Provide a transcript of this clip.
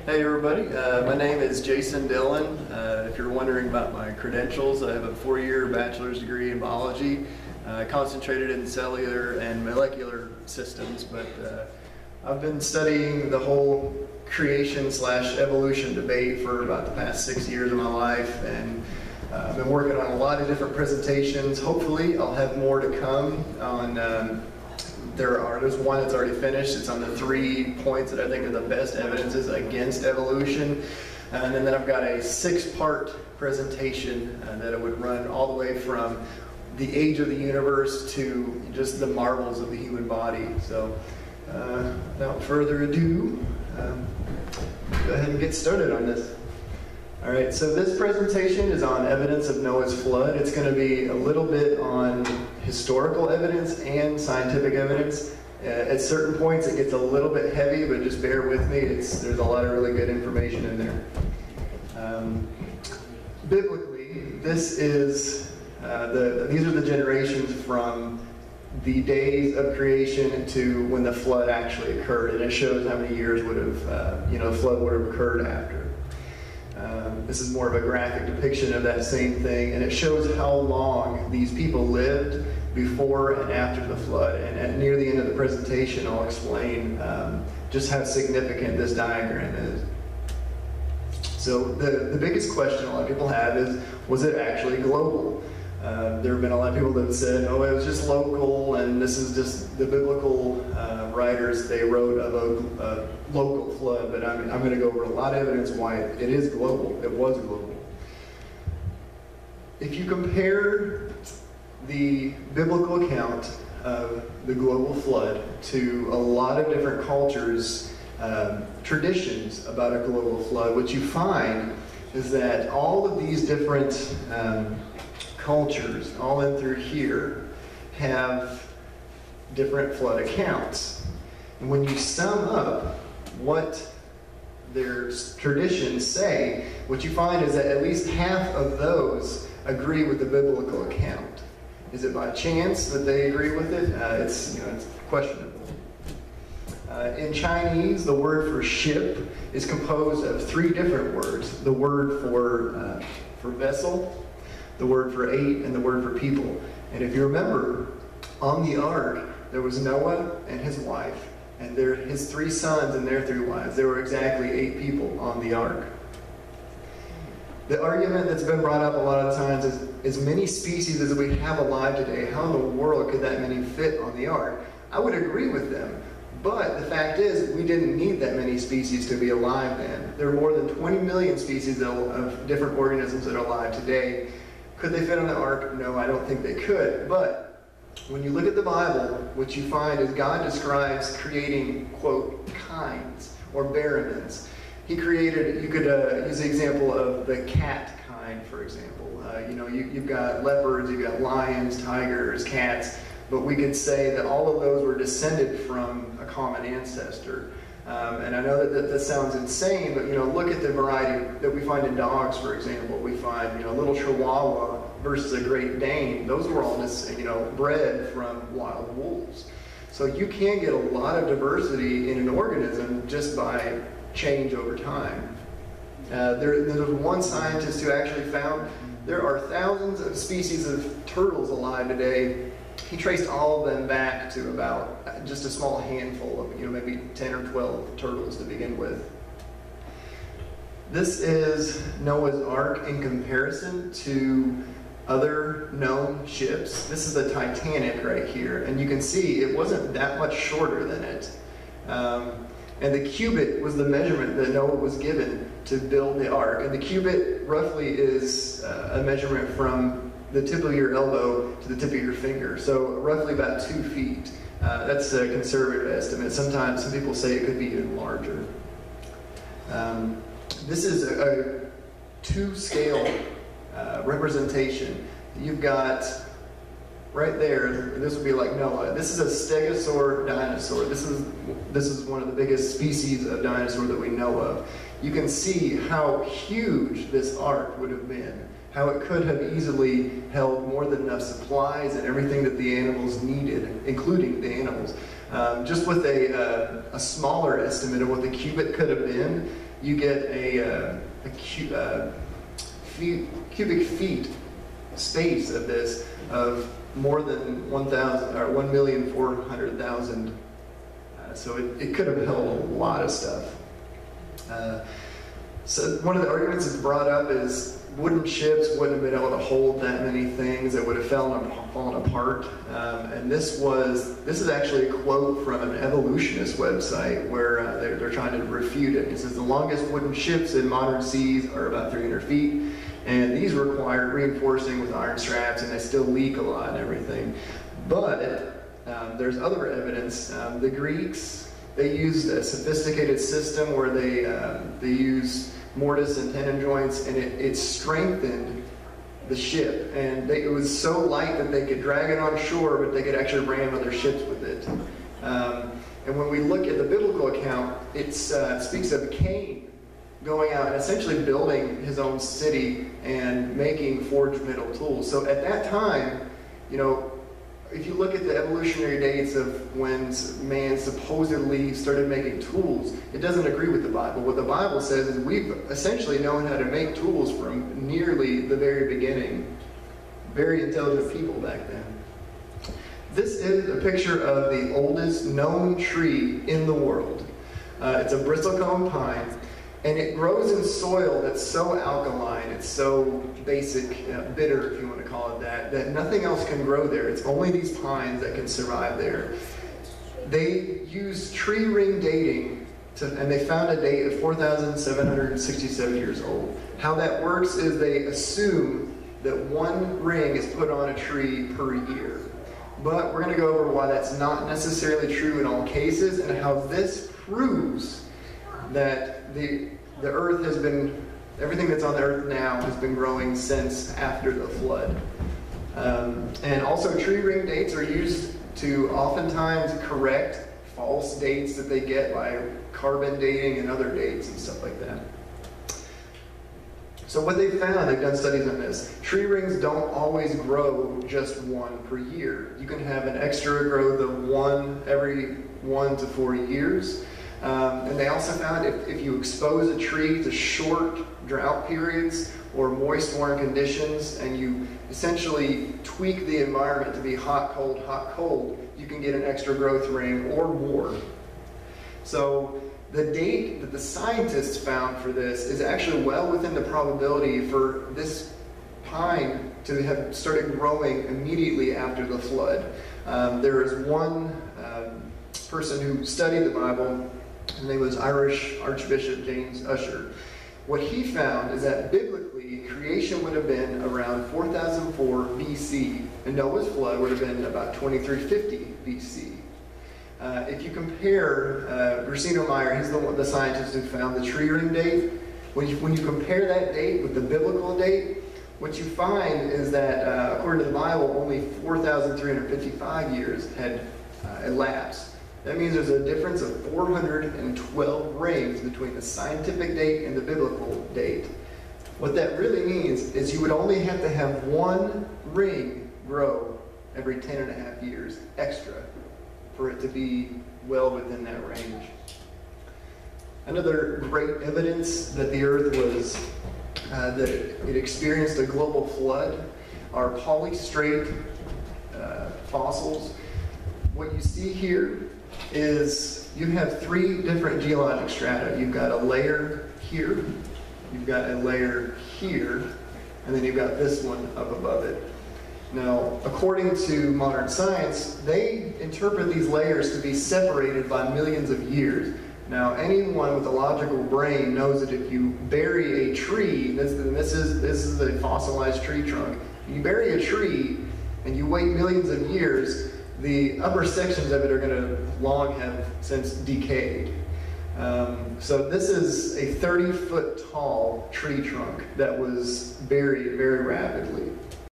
Hey everybody, my name is Jason Dillon. If you're wondering about my credentials, I have a 4-year bachelor's degree in biology, concentrated in cellular and molecular systems, but I've been studying the whole creation/evolution debate for about the past 6 years of my life, and I've been working on a lot of different presentations. Hopefully I'll have more to come on there's one that's already finished. It's on the 3 points that I think are the best evidences against evolution. And then I've got a 6-part presentation that it would run all the way from the age of the universe to just the marvels of the human body. So without further ado, go ahead and get started on this. All right, so this presentation is on evidence of Noah's flood. It's going to be a little bit on historical evidence and scientific evidence. At certain points it gets a little bit heavy, but just bear with me. There's a lot of really good information in there. Biblically, this is these are the generations from the days of creation to when the flood actually occurred, and it shows how many years would have the flood would have occurred after. This is more of a graphic depiction of that same thing, and it shows how long these people lived before and after the flood. And near the end of the presentation, I'll explain just how significant this diagram is. So the biggest question a lot of people have is, was it actually global? There have been a lot of people that have said, oh, it was just local, and this is just the biblical writers, they wrote of a local flood, but I'm going to go over a lot of evidence why it is global. It was global. If you compare the biblical account of the global flood to a lot of different cultures' traditions about a global flood, what you find is that all of these different cultures, all in through here, have different flood accounts. And when you sum up what their traditions say, what you find is that at least half of those agree with the biblical account. Is it by chance that they agree with it? It's questionable. In Chinese, the word for ship is composed of 3 different words: the word for vessel, the word for 8, and the word for people. And if you remember, on the ark there was Noah and his wife, and his 3 sons and their 3 wives. There were exactly 8 people on the ark. The argument that's been brought up a lot of times is, as many species as we have alive today, how in the world could that many fit on the ark? I would agree with them, but the fact is we didn't need that many species to be alive then. There are more than 20 million species of different organisms that are alive today. Could they fit on the ark? No, I don't think they could. But when you look at the Bible, what you find is God describes creating, quote, kinds or baramins. He created, you could use the example of the cat kind, for example. You've got leopards, you've got lions, tigers, cats, but we could say that all of those were descended from a common ancestor. And I know that sounds insane, but look at the variety that we find in dogs, for example. We find a little Chihuahua versus a Great Dane. Those were all just bred from wild wolves. So you can get a lot of diversity in an organism just by change over time. There's one scientist who actually found there are thousands of species of turtles alive today. He traced all of them back to about just a small handful of, maybe 10 or 12 turtles to begin with. This is Noah's Ark in comparison to other known ships. This is the Titanic right here, and you can see it wasn't that much shorter than it. And the cubit was the measurement that Noah was given to build the ark. And the cubit roughly is a measurement from the tip of your elbow to the tip of your finger, so roughly about 2 feet. That's a conservative estimate. Sometimes some people say it could be even larger. This is a 2-scale representation. You've got right there, this would be like Noah. This is a stegosaur dinosaur. This is one of the biggest species of dinosaur that we know of. You can see how huge this ark would have been, how it could have easily held more than enough supplies and everything that the animals needed, including the animals. Just with a smaller estimate of what the cubit could have been, you get a cubic feet space of this of more than 1,000 or 1,400,000. So it could have held a lot of stuff. So one of the arguments that's brought up is wooden ships wouldn't have been able to hold that many things. It would have fallen apart. And this is actually a quote from an evolutionist website where they're trying to refute it. It says the longest wooden ships in modern seas are about 300 feet. And these require reinforcing with iron straps, and they still leak a lot and everything. But there's other evidence. The Greeks, they used a sophisticated system where they used mortise and tenon joints, and it strengthened the ship. And it was so light that they could drag it on shore, but they could actually ram other ships with it. And when we look at the biblical account, it speaks of Cain going out and essentially building his own city and making forged metal tools. So at that time, if you look at the evolutionary dates of when man supposedly started making tools, it doesn't agree with the Bible. What the Bible says is we've essentially known how to make tools from nearly the very beginning. Very intelligent people back then. This is a picture of the oldest known tree in the world. It's a bristlecone pine. And it grows in soil that's so alkaline, it's so basic, bitter if you want to call it that nothing else can grow there. It's only these pines that can survive there. They use tree ring dating, and they found a date of 4,767 years old. How that works is they assume that one ring is put on a tree per year. But we're going to go over why that's not necessarily true in all cases, and how this proves that the earth has been, everything that's on the earth now has been growing since after the flood. And also tree ring dates are used to oftentimes correct false dates that they get by carbon dating and other dates and stuff like that. So what they've found, they've done studies on this, tree rings don't always grow just one per year. You can have an extra growth of one every 1 to 4 years. And they also found if you expose a tree to short drought periods or moist, warm conditions, and you essentially tweak the environment to be hot, cold, you can get an extra growth ring or more. So the date that the scientists found for this is actually well within the probability for this pine to have started growing immediately after the flood. There is one person who studied the Bible. His name was Irish Archbishop James Ussher. What he found is that biblically, creation would have been around 4004 BC, and Noah's flood would have been about 2350 BC. If you compare, Racino Meyer, he's the scientist who found the tree ring date. When you compare that date with the biblical date, what you find is that, according to the Bible, only 4,355 years had elapsed. That means there's a difference of 412 rings between the scientific date and the biblical date. What that really means is you would only have to have one ring grow every 10.5 years extra for it to be well within that range. Another great evidence that the earth was, that it experienced a global flood are polystrate fossils. What you see here is you have 3 different geologic strata. You've got a layer here, you've got a layer here, and then you've got this one up above it. Now, according to modern science, they interpret these layers to be separated by millions of years. Now, anyone with a logical brain knows that if you bury a tree, this is a fossilized tree trunk, you bury a tree and you wait millions of years, the upper sections of it are going to long have since decayed. So this is a 30-foot tall tree trunk that was buried very rapidly.